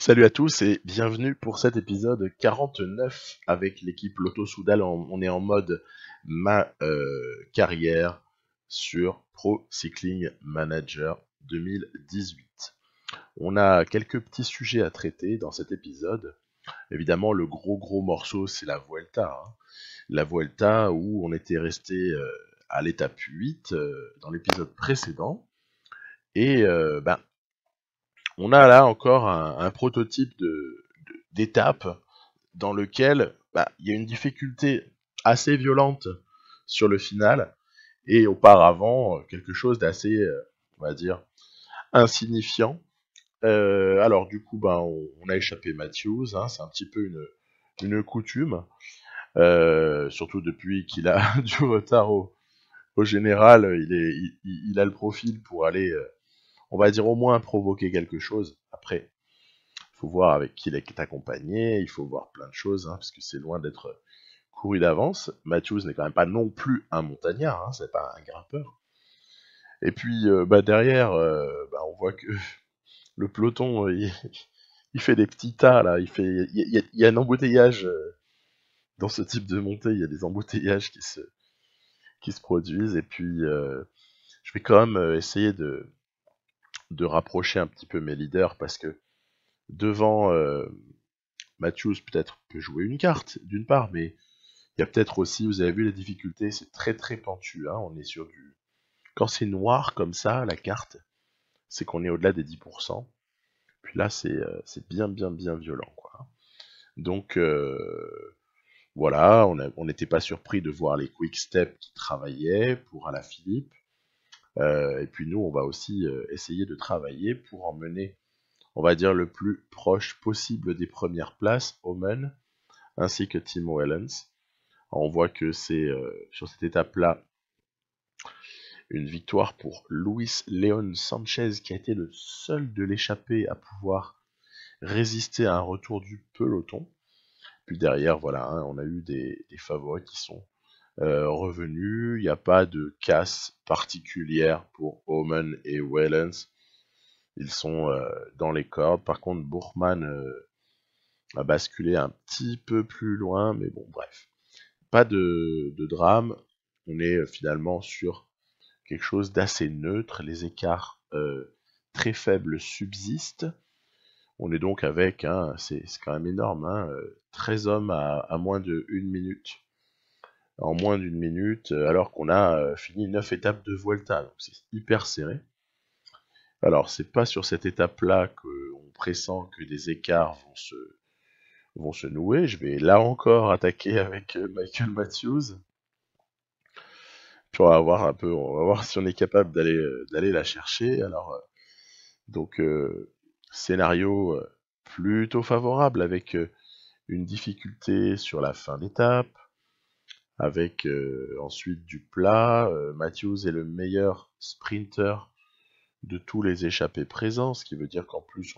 Salut à tous et bienvenue pour cet épisode 49 avec l'équipe Lotto Soudal. On est en mode ma carrière sur Pro Cycling Manager 2018. On a quelques petits sujets à traiter dans cet épisode. Évidemment, le gros morceau, c'est la Vuelta, hein. La Vuelta où on était resté à l'étape 8 dans l'épisode précédent. Et on a là encore un prototype d'étape dans lequel il y a une difficulté assez violente sur le final et auparavant quelque chose d'assez, on va dire, insignifiant. Alors du coup, on a échappé Matthews, hein, c'est un petit peu une coutume, surtout depuis qu'il a du retard au général, il a le profil pour aller, on va dire au moins provoquer quelque chose. Après, il faut voir avec qui il est accompagné, il faut voir plein de choses, hein, parce que c'est loin d'être couru d'avance. Matthews n'est quand même pas non plus un montagnard, hein, c'est pas un grimpeur. Et puis derrière, on voit que le peloton, il fait des petits tas là, il y a un embouteillage dans ce type de montée, il y a des embouteillages qui se produisent. Et puis je vais quand même essayer de rapprocher un petit peu mes leaders parce que devant Matthews peut-être peut jouer une carte d'une part, mais il y a peut-être aussi, vous avez vu les difficultés, c'est très pentu, hein, on est sur du... Quand c'est noir comme ça, la carte, c'est qu'on est au-delà des 10%. Puis là, c'est bien violent, quoi. Donc, voilà, on n'était pas surpris de voir les quick steps qui travaillaient pour Alaphilippe. Et puis nous, on va aussi essayer de travailler pour emmener, on va dire, le plus proche possible des premières places, Omen, ainsi que Timo Wellens. On voit que c'est sur cette étape-là une victoire pour Luis Leon Sanchez qui a été le seul de l'échappée à pouvoir résister à un retour du peloton. Puis derrière, voilà, hein, on a eu des favoris qui sont revenus. Il n'y a pas de casse particulière pour Omen et Wellens. Ils sont dans les cordes. Par contre, Bourgman a basculé un petit peu plus loin, mais bon, bref. Pas de drame. On est finalement sur quelque chose d'assez neutre. Les écarts très faibles subsistent. On est donc avec, hein, c'est quand même énorme, hein, 13 hommes à moins de 1 minute. En moins d'une minute, alors qu'on a fini 9 étapes de Vuelta. Donc c'est hyper serré. Alors c'est pas sur cette étape-là qu'on pressent que des écarts vont se nouer. Je vais là encore attaquer avec Michael Matthews. Puis on va voir un peu, on va voir si on est capable d'aller la chercher. Alors donc scénario plutôt favorable avec une difficulté sur la fin d'étape, avec ensuite du plat. Matthews est le meilleur sprinter de tous les échappés présents, ce qui veut dire qu'en plus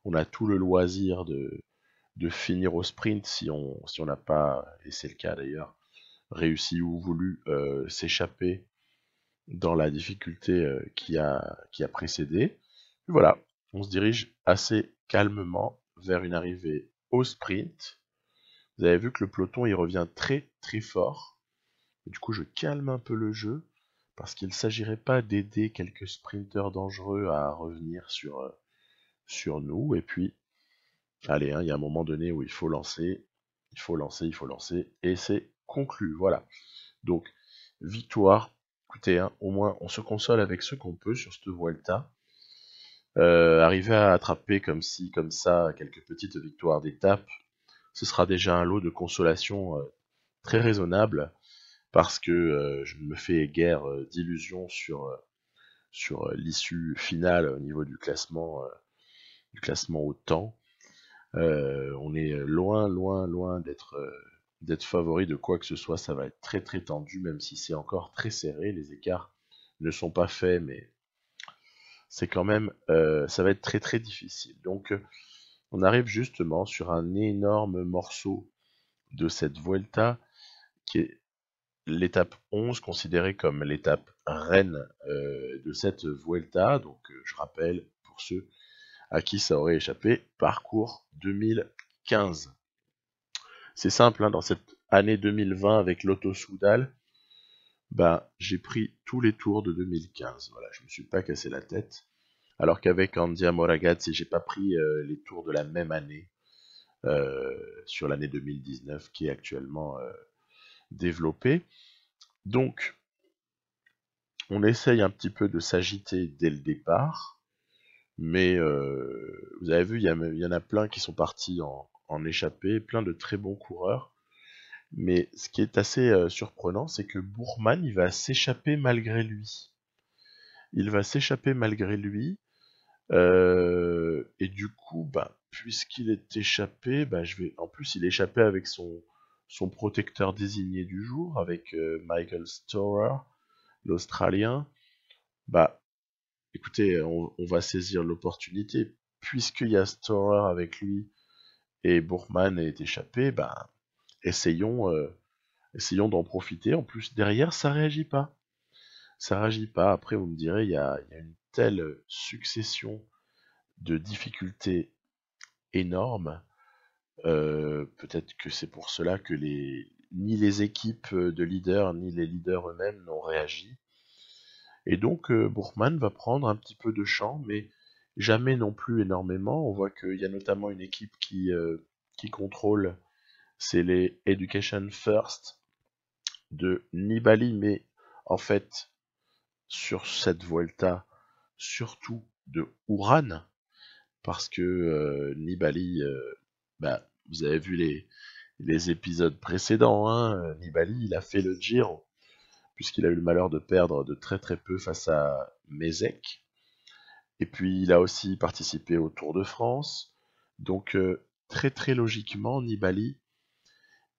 on a tout le loisir de finir au sprint si on n'a pas, et c'est le cas d'ailleurs, réussi ou voulu s'échapper dans la difficulté qui a précédé. Et voilà, on se dirige assez calmement vers une arrivée au sprint. Vous avez vu que le peloton il revient très fort. Et du coup, je calme un peu le jeu parce qu'il ne s'agirait pas d'aider quelques sprinters dangereux à revenir sur nous. Et puis, allez, hein, il y a un moment donné où il faut lancer, et c'est conclu. Voilà. Donc, victoire. Écoutez, hein, au moins, on se console avec ce qu'on peut sur cette Vuelta. Arriver à attraper comme ci, comme ça, quelques petites victoires d'étape, ce sera déjà un lot de consolation très raisonnable, parce que je ne me fais guère d'illusions sur l'issue finale au niveau du classement au temps. On est loin d'être favori de quoi que ce soit. Ça va être très tendu, même si c'est encore très serré. Les écarts ne sont pas faits, mais c'est quand même, ça va être très difficile. Donc, on arrive justement sur un énorme morceau de cette Vuelta qui est l'étape 11, considérée comme l'étape reine de cette Vuelta. Donc je rappelle, pour ceux à qui ça aurait échappé. Parcours 2015. C'est simple, hein, dans cette année 2020 avec Lotto Soudal, bah, j'ai pris tous les tours de 2015. Voilà, je me suis pas cassé la tête. Alors qu'avec Andia Moragazzi, j'ai pas pris les tours de la même année sur l'année 2019 qui est actuellement développée. Donc, on essaye un petit peu de s'agiter dès le départ, mais vous avez vu, il y en a plein qui sont partis en échappée, plein de très bons coureurs. Mais ce qui est assez surprenant, c'est que Bourman, il va s'échapper malgré lui. Il va s'échapper malgré lui. Et du coup, bah, puisqu'il est échappé, bah, en plus, il est échappé avec son protecteur désigné du jour, avec Michael Storer, l'Australien. Bah, écoutez, on va saisir l'opportunité. Puisqu'il y a Storer avec lui et Bourman est échappé, bah, essayons d'en profiter. En plus, derrière, ça réagit pas. Ça réagit pas. Après, vous me direz, il y a une telle succession de difficultés énormes. Peut-être que c'est pour cela que ni les équipes de leaders, ni les leaders eux-mêmes n'ont réagi. Et donc, Bourman va prendre un petit peu de champ, mais jamais non plus énormément. On voit qu'il y a notamment une équipe qui contrôle, c'est les Education First de Nibali, mais en fait, sur cette Vuelta, surtout de Uran, parce que Nibali, bah, vous avez vu les épisodes précédents, hein, Nibali, il a fait le Giro, puisqu'il a eu le malheur de perdre de très très peu face à Mézec. Et puis il a aussi participé au Tour de France. Donc très très logiquement, Nibali,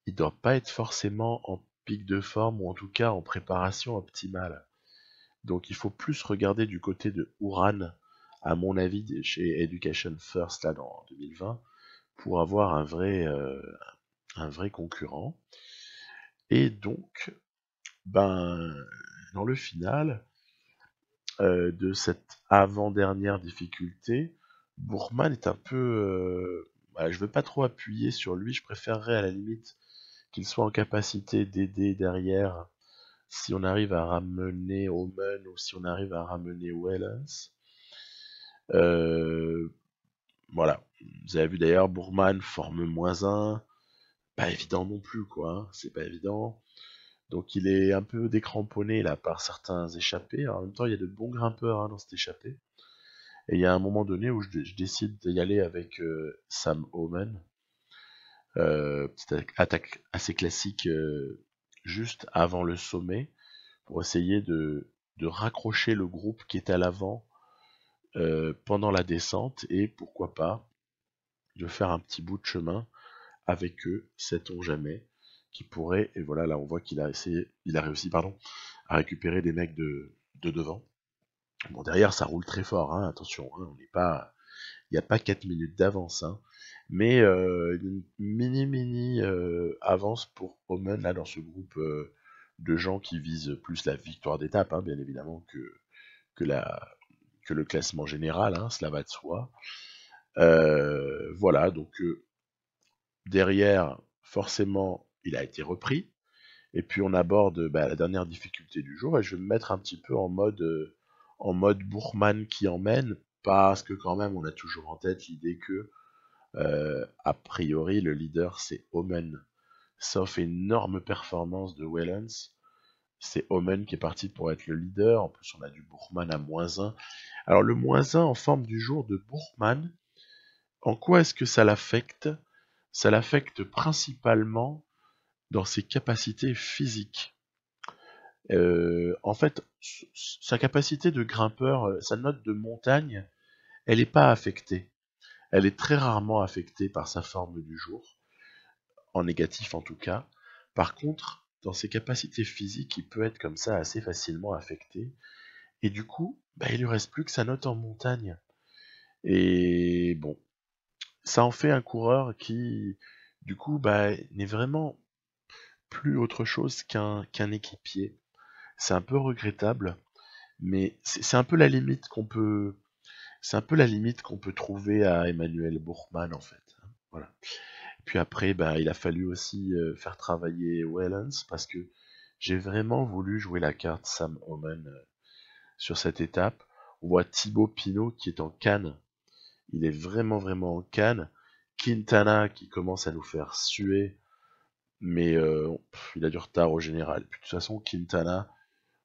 il doit pas être forcément en pic de forme, ou en tout cas en préparation optimale. Donc il faut plus regarder du côté de Uran, à mon avis, chez Education First là dans 2020, pour avoir un vrai concurrent. Et donc, ben, dans le final de cette avant-dernière difficulté, Bourman est un peu... je veux pas trop appuyer sur lui, je préférerais à la limite qu'il soit en capacité d'aider derrière si on arrive à ramener Omen ou si on arrive à ramener Wellens. Voilà. Vous avez vu d'ailleurs, Bourman forme -1. Pas évident non plus, quoi. Hein. C'est pas évident. Donc il est un peu décramponné là par certains échappés. Alors, en même temps, il y a de bons grimpeurs hein, dans cette échappée. Et il y a un moment donné où je décide d'y aller avec Sam Omen. Petite attaque assez classique juste avant le sommet pour essayer de raccrocher le groupe qui est à l'avant pendant la descente et pourquoi pas de faire un petit bout de chemin avec eux, sait-on jamais, qui pourrait, et voilà, là on voit qu'il a réussi, pardon, à récupérer des mecs de devant. Bon, derrière ça roule très fort, hein, attention, hein, on n'est pas, il n'y a pas 4 minutes d'avance, hein, mais une mini avance pour Omen là dans ce groupe de gens qui visent plus la victoire d'étape, hein, bien évidemment que le classement général, hein, cela va de soi. Voilà, donc derrière, forcément, il a été repris. Et puis on aborde la dernière difficulté du jour. Et je vais me mettre un petit peu en mode Bourman qui emmène, parce que quand même on a toujours en tête l'idée que a priori le leader c'est Omen. Sauf énorme performance de Wellens, c'est Omen qui est parti pour être le leader. En plus on a du Bourman à -1. Alors le -1 en forme du jour de Bourman, en quoi est-ce que ça l'affecte? Ça l'affecte principalement dans ses capacités physiques. En fait, sa capacité de grimpeur, sa note de montagne, elle n'est pas affectée. Elle est très rarement affectée par sa forme du jour, en négatif en tout cas. Par contre, dans ses capacités physiques, il peut être comme ça assez facilement affecté. Et du coup, il lui reste plus que sa note en montagne. Et bon, ça en fait un coureur qui, du coup, n'est vraiment plus autre chose qu'un équipier. C'est un peu regrettable, mais c'est un peu la limite qu'on peut... C'est un peu la limite qu'on peut trouver à Emmanuel Bourgman en fait. Voilà. Puis après, bah, il a fallu aussi faire travailler Wellens parce que j'ai vraiment voulu jouer la carte Sam Omen sur cette étape. On voit Thibaut Pinot qui est en canne. Il est vraiment vraiment en canne. Quintana qui commence à nous faire suer, mais il a du retard au général. Puis de toute façon, Quintana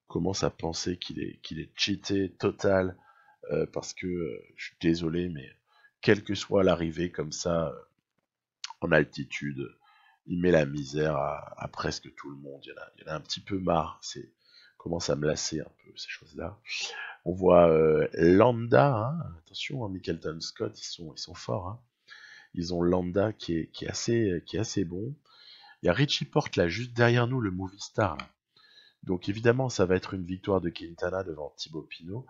commence à penser qu'il est cheaté total parce que je suis désolé, mais quelle que soit l'arrivée comme ça en altitude, il met la misère à presque tout le monde. Il y en a un petit peu marre. C'est commence à me lasser un peu ces choses-là. On voit Landa, hein, attention, hein, Mickleton Scott, ils sont forts. Hein. Ils ont Landa qui est assez bon. Il y a Richie Porte là, juste derrière nous, le movie star. Là. Donc évidemment, ça va être une victoire de Quintana devant Thibaut Pinot.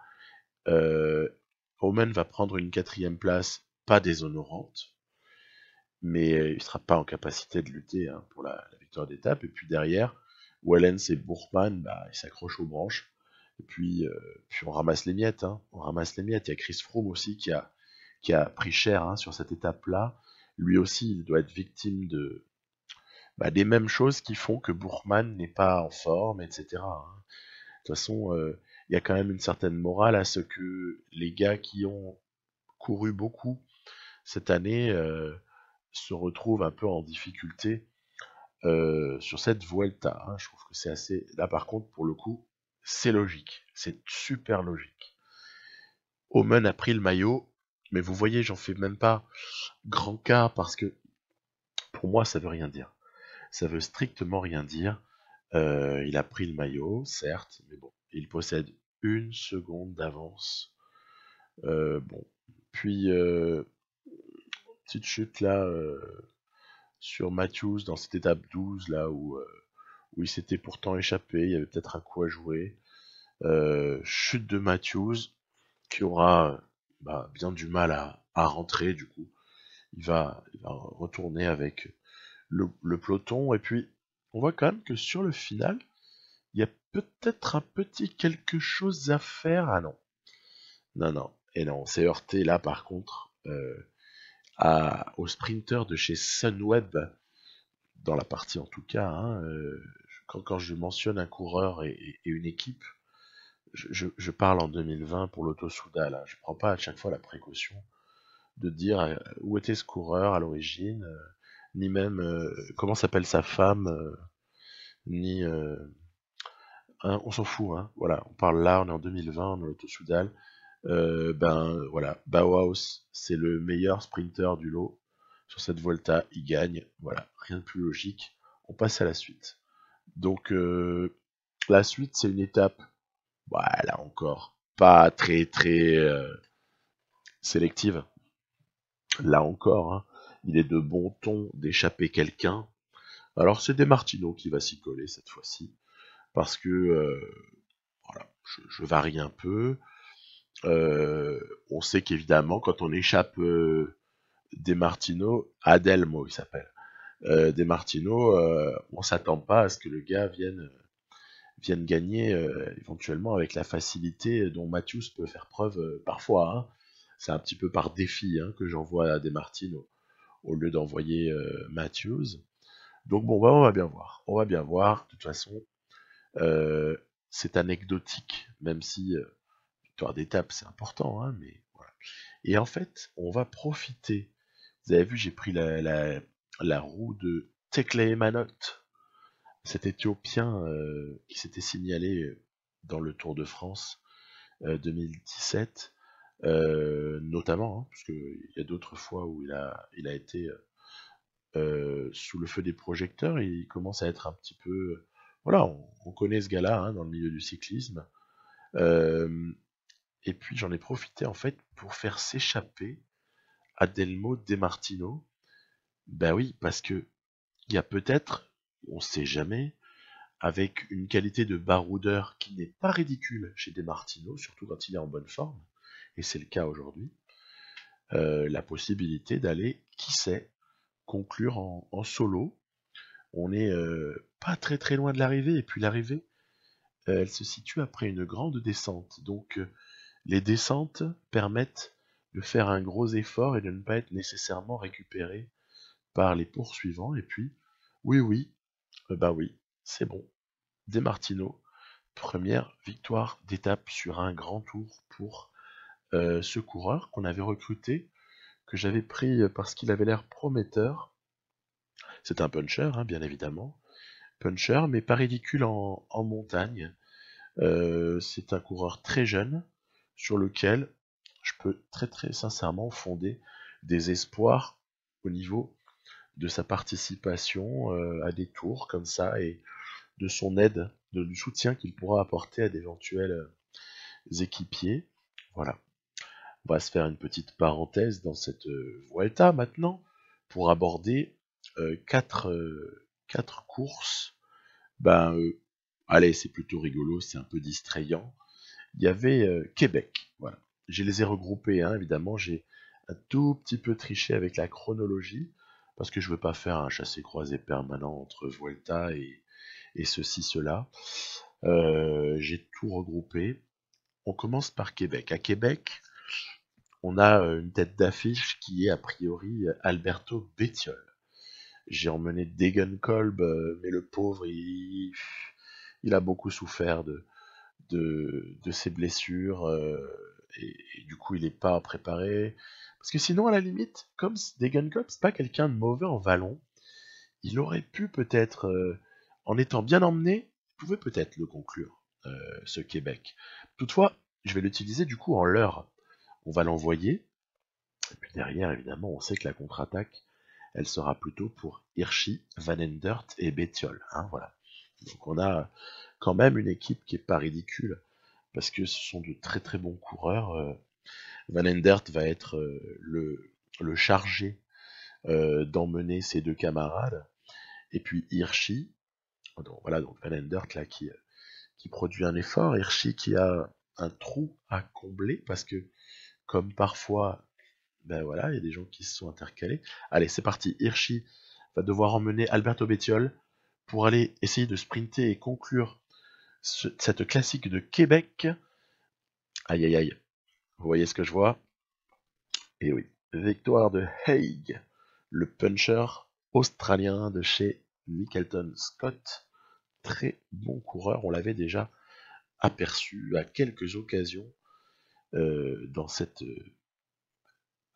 Omen va prendre une 4e place, pas déshonorante, mais il ne sera pas en capacité de lutter hein, pour la victoire d'étape. Et puis derrière, Wellens et Bourgman, bah, ils s'accrochent aux branches. Et puis on ramasse les miettes. Hein. On ramasse les miettes. Il y a Chris Froome aussi qui a pris cher hein, sur cette étape-là. Lui aussi, il doit être victime des mêmes choses qui font que Bourgman n'est pas en forme, etc. Hein. De toute façon, il y a quand même une certaine morale à ce que les gars qui ont couru beaucoup cette année se retrouvent un peu en difficulté sur cette Vuelta. Hein. Je trouve que c'est assez... Là par contre, pour le coup, c'est logique. C'est super logique. Omen a pris le maillot, mais vous voyez, j'en fais même pas grand cas parce que pour moi, ça veut rien dire. Ça veut strictement rien dire. Il a pris le maillot, certes, mais bon, il possède 1 seconde d'avance. Bon, puis petite chute là sur Matthews dans cette étape 12 là où il s'était pourtant échappé, il y avait peut-être un coup à jouer. Chute de Matthews qui aura bien du mal à rentrer du coup. Il va retourner avec le peloton et puis on voit quand même que sur le final, il y a peut-être un petit quelque chose à faire. Ah non. Non, non. Et non, on s'est heurté là par contre au sprinter de chez Sunweb, dans la partie en tout cas. Hein, quand je mentionne un coureur et une équipe, je parle en 2020 pour l'Auto-Soudal. Hein. Je ne prends pas à chaque fois la précaution de dire où était ce coureur à l'origine, ni même comment s'appelle sa femme, ni... hein, on s'en fout, hein. Voilà, on parle là, on est en 2020, on est l'Auto-Soudal. Voilà, Bauhaus, c'est le meilleur sprinter du lot. Sur cette Volta, il gagne. Voilà, rien de plus logique. On passe à la suite. Donc, la suite, c'est une étape, voilà, encore, pas très très sélective. Là encore, hein, il est de bon ton d'échapper quelqu'un. Alors, c'est Des Martino qui va s'y coller cette fois-ci. Parce que, voilà, je varie un peu. On sait qu'évidemment, quand on échappe Des Martino, Adelmo il s'appelle, Des Martino, on s'attend pas à ce que le gars vienne gagner éventuellement avec la facilité dont Matthews peut faire preuve parfois. Hein. C'est un petit peu par défi hein, que j'envoie Des Martino au lieu d'envoyer Matthews. Donc bon, on va bien voir. On va bien voir. De toute façon, c'est anecdotique, même si victoire d'étape c'est important, hein, mais voilà. Et en fait, on va profiter. Vous avez vu, j'ai pris la roue de Tekle Manot, cet Éthiopien qui s'était signalé dans le Tour de France 2017, notamment, hein, parce qu'il y a d'autres fois où il a été sous le feu des projecteurs, et il commence à être un petit peu... Voilà, on connaît ce gars-là hein, dans le milieu du cyclisme. Et puis j'en ai profité en fait pour faire s'échapper Adelmo De Martino. Ben oui, parce que il y a peut-être, on sait jamais, avec une qualité de baroudeur qui n'est pas ridicule chez De Martino, surtout quand il est en bonne forme, et c'est le cas aujourd'hui, la possibilité d'aller, qui sait, conclure en solo. On n'est pas très très loin de l'arrivée, et puis l'arrivée, elle se situe après une grande descente. Donc Les descentes permettent de faire un gros effort et de ne pas être nécessairement récupéré par les poursuivants. Et puis, oui, bah oui, c'est bon. Desmartino, première victoire d'étape sur un grand tour pour ce coureur qu'on avait recruté, que j'avais pris parce qu'il avait l'air prometteur. C'est un puncher, hein, bien évidemment. Puncher, mais pas ridicule en montagne. C'est un coureur très jeune sur lequel je peux très sincèrement fonder des espoirs au niveau de sa participation à des tours comme ça et de son aide, du soutien qu'il pourra apporter à d'éventuels équipiers. Voilà. On va se faire une petite parenthèse dans cette Vuelta maintenant pour aborder quatre courses. Ben, allez, c'est plutôt rigolo, c'est un peu distrayant. Il y avait Québec, voilà. Je les ai regroupés, hein, évidemment, j'ai un tout petit peu triché avec la chronologie, parce que je veux pas faire un chassé-croisé permanent entre Vuelta et ceci, cela. J'ai tout regroupé. On commence par Québec. À Québec, on a une tête d'affiche qui est a priori Alberto Bettiol. J'ai emmené Degenkolb, mais le pauvre, il a beaucoup souffert de ses blessures et du coup il n'est pas préparé. Parce que sinon, à la limite, comme Degenkolb, c'est pas quelqu'un de mauvais en vallon, il aurait pu peut-être, en étant bien emmené, il pouvait peut-être le conclure, ce Québec. Toutefois, je vais l'utiliser du coup en leurre. On va l'envoyer, et puis derrière, évidemment, on sait que la contre-attaque, elle sera plutôt pour Hirschi, Van Endert et Bettiol. Hein, voilà. Donc on a quand même une équipe qui est pas ridicule, parce que ce sont de très bons coureurs. Van Endert va être le chargé d'emmener ses deux camarades, et puis Hirschi, donc, voilà, donc Van Endert là qui produit un effort, Hirschi qui a un trou à combler, parce que comme parfois, ben voilà, il y a des gens qui se sont intercalés. Allez, c'est parti, Hirschi va devoir emmener Alberto Bettiol pour aller essayer de sprinter et conclure cette classique de Québec. Aïe aïe aïe, vous voyez ce que je vois? Et oui, victoire de Haig, le puncher australien de chez Mickelton Scott. Très bon coureur, on l'avait déjà aperçu à quelques occasions dans cette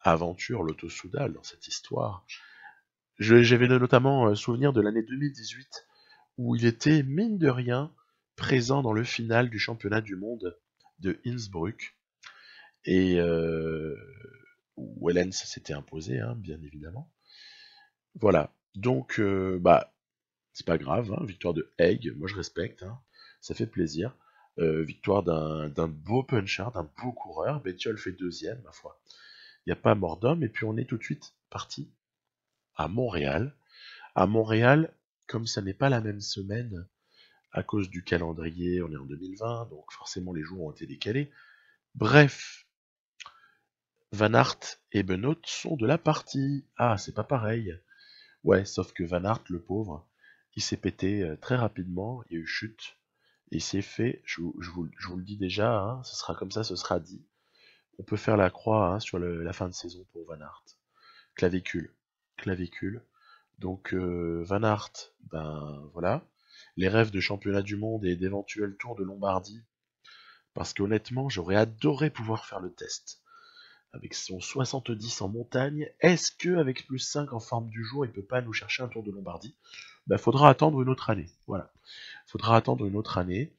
aventure, l'Auto-Soudal, dans cette histoire. J'avais notamment souvenir de l'année 2018 où il était, mine de rien, présent dans le final du championnat du monde de Innsbruck. Et où Wellens s'était imposé, hein, bien évidemment. Voilà. Donc, bah, c'est pas grave, hein, victoire de Haig, moi je respecte, hein, ça fait plaisir. Victoire d'un beau puncher, d'un beau coureur. Bettiol fait deuxième, ma foi. Il n'y a pas mort d'homme. Et puis on est tout de suite parti à Montréal. À Montréal, comme ça n'est pas la même semaine, à cause du calendrier, on est en 2020, donc forcément les jours ont été décalés. Bref, Van Aert et Benoît sont de la partie. Ah, c'est pas pareil. Ouais, sauf que Van Aert, le pauvre, il s'est pété très rapidement, il y a eu chute, et il s'est fait, je vous le dis déjà, hein, ce sera comme ça, ce sera dit. On peut faire la croix, hein, sur la fin de saison pour Van Aert. Clavicule. Clavicule. Donc Van Aert, ben voilà. Les rêves de championnat du monde et d'éventuels tours de Lombardie. Parce qu'honnêtement, j'aurais adoré pouvoir faire le test. Avec son 70 en montagne, est-ce que avec plus 5 en forme du jour, il peut pas nous chercher un tour de Lombardie? Ben, faudra attendre une autre année. Voilà. Faudra attendre une autre année.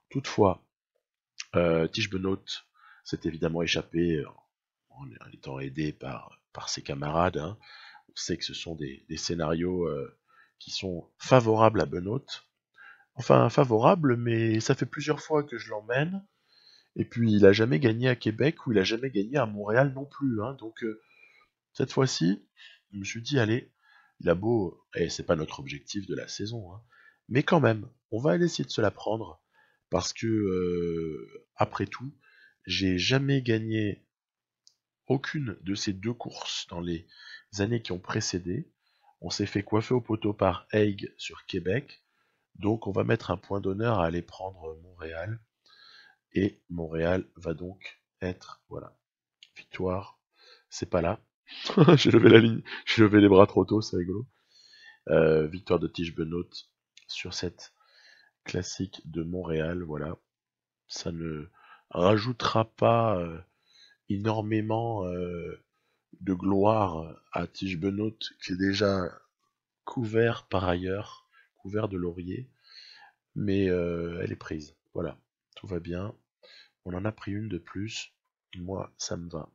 Toutefois, Tige Benoît s'est évidemment échappé en étant aidé par ses camarades. Hein. On sait que ce sont des scénarios qui sont favorables à Benoît. Enfin, favorables, mais ça fait plusieurs fois que je l'emmène. Et puis, il a jamais gagné à Québec ou il a jamais gagné à Montréal non plus. Hein. Donc, cette fois-ci, je me suis dit, allez, il a beau, et c'est pas notre objectif de la saison, hein, mais quand même, on va aller essayer de se la prendre, parce que, après tout, j'ai jamais gagné aucune de ces deux courses dans les années qui ont précédé. On s'est fait coiffer au poteau par Haig sur Québec, donc on va mettre un point d'honneur à aller prendre Montréal, et Montréal va donc être, voilà, victoire, c'est pas là. J'ai levé la ligne, j'ai levé les bras trop tôt, c'est rigolo. Victoire de Tige Benoît sur cette classique de Montréal, voilà. Ça ne rajoutera pas énormément de gloire à Tige Benoît, qui est déjà couvert par ailleurs, couvert de laurier, mais elle est prise, voilà. Tout va bien. On en a pris une de plus. Moi, ça me va.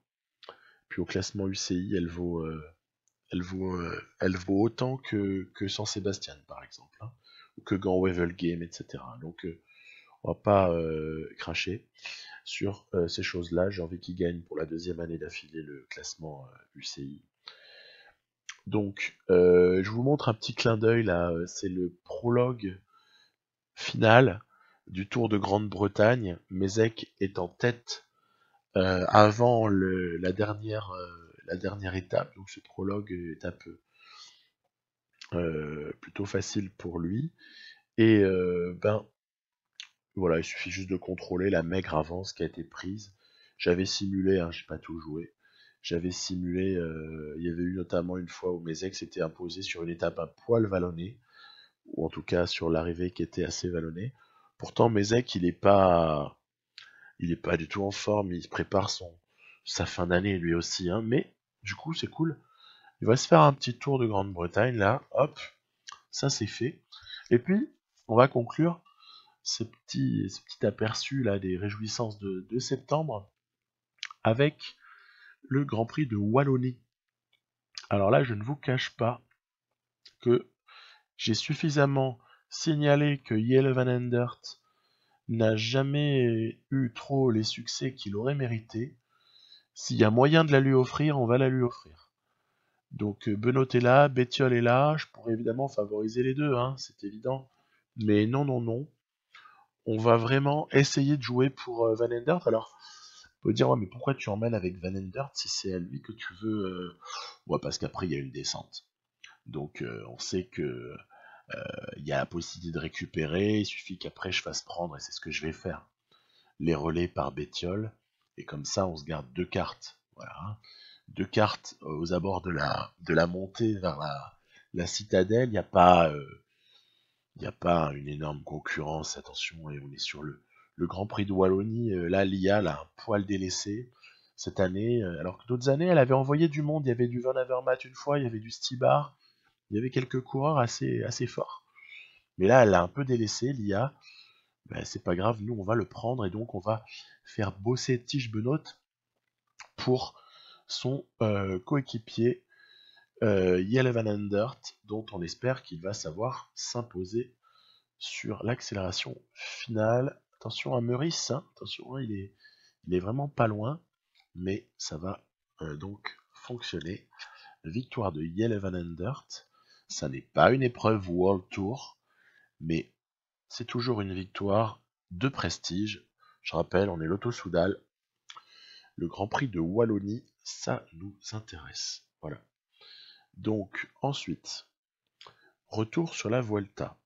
Puis au classement UCI, elle vaut autant que San Sébastien, par exemple, hein, ou que Gant Wevel Game, etc. Donc, on va pas cracher sur ces choses-là. J'ai envie qu'il gagne pour la deuxième année d'affilée le classement UCI. Donc, je vous montre un petit clin d'œil là. C'est le prologue final du Tour de Grande-Bretagne. Mezek est en tête avant la dernière étape, donc ce prologue étape plutôt facile pour lui. Et ben voilà, il suffit juste de contrôler la maigre avance qui a été prise. J'avais simulé, hein, j'ai pas tout joué. J'avais simulé, il y avait eu notamment une fois où mes ex s'étaient imposés sur une étape un poil vallonnée, ou en tout cas sur l'arrivée qui était assez vallonnée. Pourtant, Mezek, il est pas du tout en forme, il prépare sa fin d'année lui aussi, hein, mais du coup c'est cool. Il va se faire un petit tour de Grande-Bretagne là, hop, ça c'est fait. Et puis on va conclure ce petit aperçu là des réjouissances de septembre avec le Grand Prix de Wallonie. Alors là je ne vous cache pas que j'ai suffisamment signalé que Jelle Van Endert n'a jamais eu trop les succès qu'il aurait mérité. S'il y a moyen de la lui offrir, on va la lui offrir. Donc Benoît est là, Bettiol est là, je pourrais évidemment favoriser les deux, hein, c'est évident. Mais non, non, non. On va vraiment essayer de jouer pour Van Endert. Alors, on peut dire, ouais, mais pourquoi tu emmènes avec Van Endert si c'est à lui que tu veux Ouais, parce qu'après, il y a une descente. Donc, on sait que il y a la possibilité de récupérer, il suffit qu'après je fasse prendre, et c'est ce que je vais faire, les relais par Bettiol. Et comme ça, on se garde deux cartes. Voilà, hein. Deux cartes aux abords de la montée vers la citadelle. Il n'y a pas une énorme concurrence, attention, et on est sur le Grand Prix de Wallonie. Là, l'IA l'a un poil délaissé cette année, alors que d'autres années, elle avait envoyé du monde. Il y avait du Van Avermaet une fois, il y avait du Stibar, il y avait quelques coureurs assez forts. Mais là, elle l'a un peu délaissé, l'IA. Ben, c'est pas grave, nous, on va le prendre, et donc on va faire bosser Tige Benoît pour son coéquipier Jelle Van Endert, dont on espère qu'il va savoir s'imposer sur l'accélération finale. Attention à Meurice, hein, attention, hein, il est vraiment pas loin, mais ça va donc fonctionner. Victoire de Jelle Van Endert. Ça n'est pas une épreuve World Tour, mais c'est toujours une victoire de prestige. Je rappelle, on est Lotto Soudal. Le Grand Prix de Wallonie, ça nous intéresse. Voilà. Donc ensuite, retour sur la Vuelta.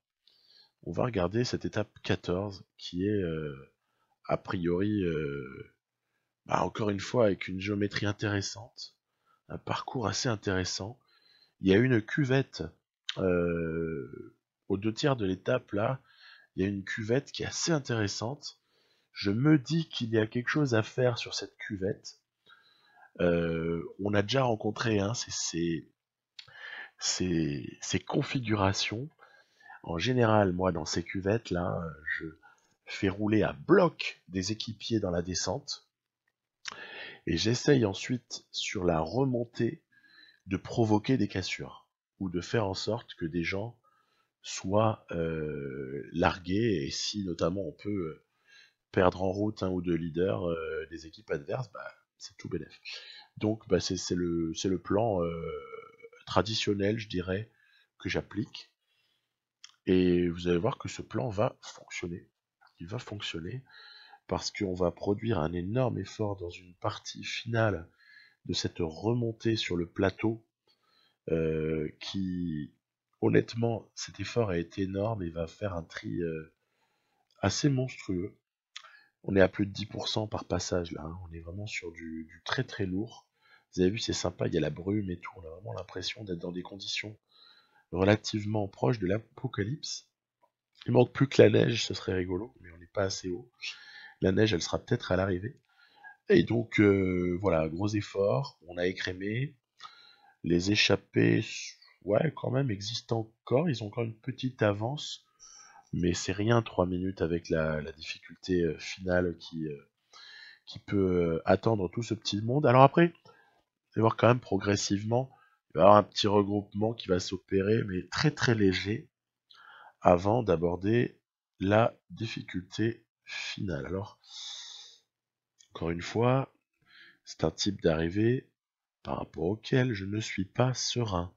On va regarder cette étape 14 qui est a priori, encore une fois, avec une géométrie intéressante, un parcours assez intéressant. Il y a une cuvette aux deux tiers de l'étape là, il y a une cuvette qui est assez intéressante. Je me dis qu'il y a quelque chose à faire sur cette cuvette. On a déjà rencontré ces configurations. En général, moi, dans ces cuvettes-là, je fais rouler à bloc des équipiers dans la descente. Et j'essaye ensuite, sur la remontée, de provoquer des cassures. Ou de faire en sorte que des gens soient largués. Et si, notamment, on peut perdre en route un ou deux leaders des équipes adverses, bah, c'est tout bénef. Donc, bah, c'est le plan traditionnel, je dirais, que j'applique. Et vous allez voir que ce plan va fonctionner. Il va fonctionner parce qu'on va produire un énorme effort dans une partie finale de cette remontée sur le plateau qui, honnêtement, cet effort a été énorme et va faire un tri assez monstrueux. On est à plus de 10% par passage là, hein. On est vraiment sur du très très lourd. Vous avez vu, c'est sympa, il y a la brume et tout. On a vraiment l'impression d'être dans des conditions relativement proches de l'apocalypse. Il manque plus que la neige, ce serait rigolo, mais on n'est pas assez haut. La neige, elle sera peut-être à l'arrivée. Et donc, voilà, gros effort. On a écrémé. Les échappés, ouais, quand même, existent encore. Ils ont encore une petite avance. Mais c'est rien, 3 minutes avec la difficulté finale qui peut attendre tout ce petit monde. Alors après, vous allez voir quand même progressivement, il va y avoir un petit regroupement qui va s'opérer, mais très très léger, avant d'aborder la difficulté finale. Alors, encore une fois, c'est un type d'arrivée par rapport auquel je ne suis pas serein.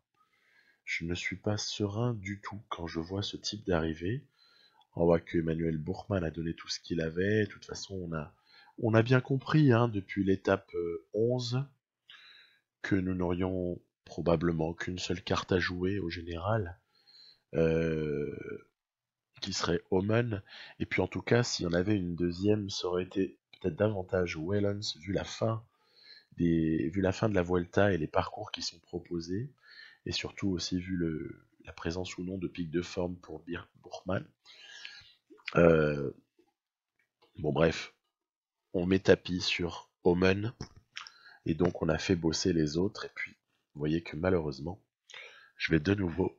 Je ne suis pas serein du tout quand je vois ce type d'arrivée. On voit que Emmanuel Bourgman a donné tout ce qu'il avait. De toute façon, on a bien compris hein, depuis l'étape 11 que nous n'aurions probablement qu'une seule carte à jouer au général, euh, qui serait Omen. Et puis en tout cas, s'il y en avait une deuxième, ça aurait été peut-être davantage Wellens, vu la fin de la Vuelta et les parcours qui sont proposés, et surtout aussi vu la présence ou non de pics de forme pour Bourgman. Euh, bon bref, on met tapis sur Omen, et donc on a fait bosser les autres, et puis vous voyez que malheureusement, je vais de nouveau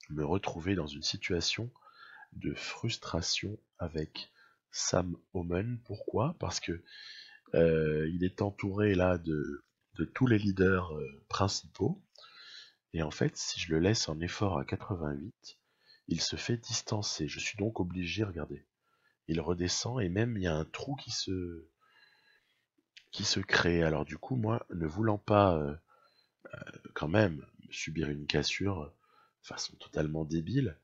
me retrouver dans une situation de frustration avec Sam Omen. Pourquoi? Parce que il est entouré là de tous les leaders principaux, et en fait, si je le laisse en effort à 88, il se fait distancer. Je suis donc obligé, regardez, il redescend, et même il y a un trou qui se crée. Alors du coup, moi, ne voulant pas quand même subir une cassure de façon totalement débile,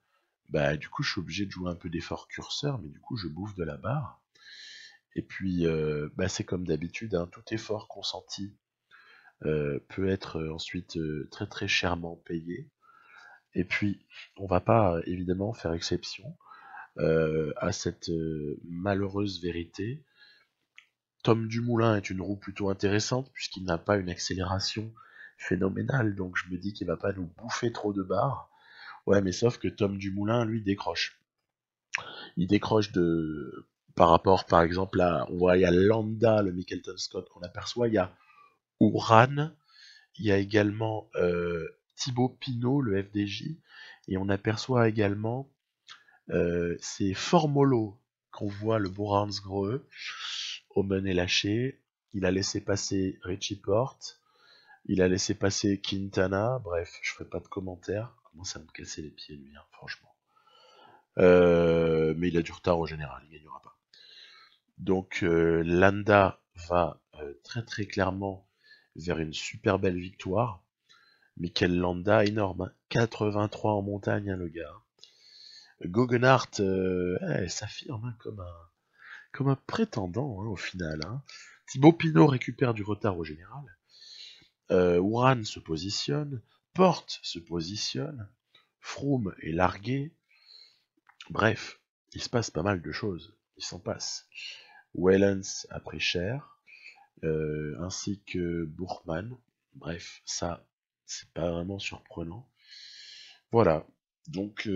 bah du coup je suis obligé de jouer un peu d'effort curseur, mais du coup je bouffe de la barre. Et puis bah, c'est comme d'habitude, hein, tout effort consenti peut être ensuite très très chèrement payé. Et puis on va pas évidemment faire exception à cette malheureuse vérité. Tom Dumoulin est une roue plutôt intéressante puisqu'il n'a pas une accélération phénoménale, donc je me dis qu'il va pas nous bouffer trop de barres. Ouais, mais sauf que Tom Dumoulin, lui, décroche. Il décroche par rapport, par exemple, à, on voit, il y a Landa, le Mickelton Scott qu'on aperçoit, il y a Uran, il y a également Thibaut Pinot, le FDJ, et on aperçoit également c'est Formolo qu'on voit le Boransgrohe. Omen est lâché, il a laissé passer Richie Porte, il a laissé passer Quintana, bref, je ferai pas de commentaires, commence à me casser les pieds lui, hein, franchement. Mais il a du retard au général, il gagnera pas. Donc Landa va très très clairement vers une super belle victoire. Mikel Landa, énorme, hein, 83 en montagne, hein, le gars. Guggenhardt s'affirme hein, comme un prétendant hein, au final. Hein. Thibaut Pinot récupère du retard au général. Uran se positionne. Porte se positionne. Froome est largué. Bref, il se passe pas mal de choses. Il s'en passe. Wellens a pris cher, ainsi que Bourgman. Bref, ça, c'est pas vraiment surprenant. Voilà. Donc,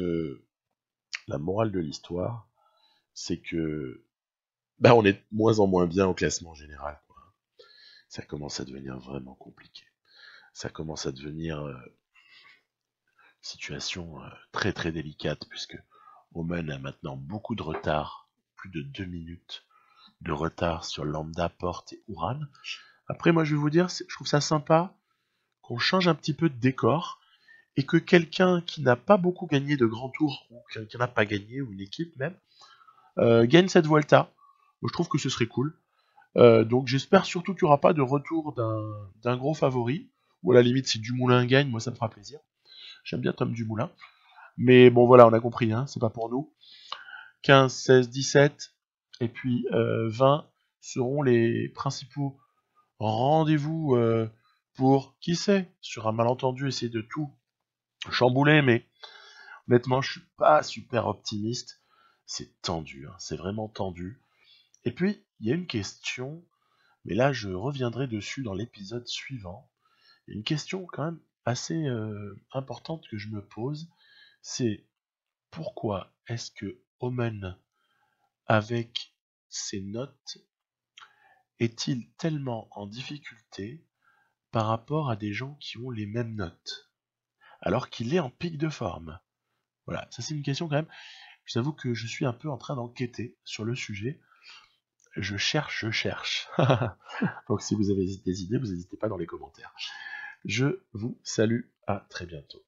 la morale de l'histoire, c'est que bah, on est de moins en moins bien au classement général. Quoi. Ça commence à devenir vraiment compliqué. Ça commence à devenir situation très très délicate, puisque Omen a maintenant beaucoup de retard, plus de 2 minutes de retard sur Lambda, Porte et Uran. Après, moi, je vais vous dire, je trouve ça sympa qu'on change un petit peu de décor et que quelqu'un qui n'a pas beaucoup gagné de grands tours, ou qui n'a pas gagné, ou une équipe même, gagne cette Vuelta. Moi, je trouve que ce serait cool. Donc, j'espère surtout qu'il n'y aura pas de retour d'un gros favori, ou à la limite, si Dumoulin gagne, moi, ça me fera plaisir. J'aime bien Tom Dumoulin. Mais bon, voilà, on a compris, hein, c'est pas pour nous. 15, 16, 17, et puis 20 seront les principaux rendez-vous pour, qui sait, sur un malentendu, essayer de tout chambouler, mais honnêtement, je suis pas super optimiste. C'est tendu, hein, c'est vraiment tendu. Et puis, il y a une question, mais là je reviendrai dessus dans l'épisode suivant. Il y a une question quand même assez importante que je me pose, c'est pourquoi est-ce que Omen, avec ses notes, est-il tellement en difficulté par rapport à des gens qui ont les mêmes notes, alors qu'il est en pic de forme? Voilà, ça c'est une question quand même. Je vous avoue que je suis un peu en train d'enquêter sur le sujet. Je cherche. Donc si vous avez des idées, vous n'hésitez pas dans les commentaires. Je vous salue, à très bientôt.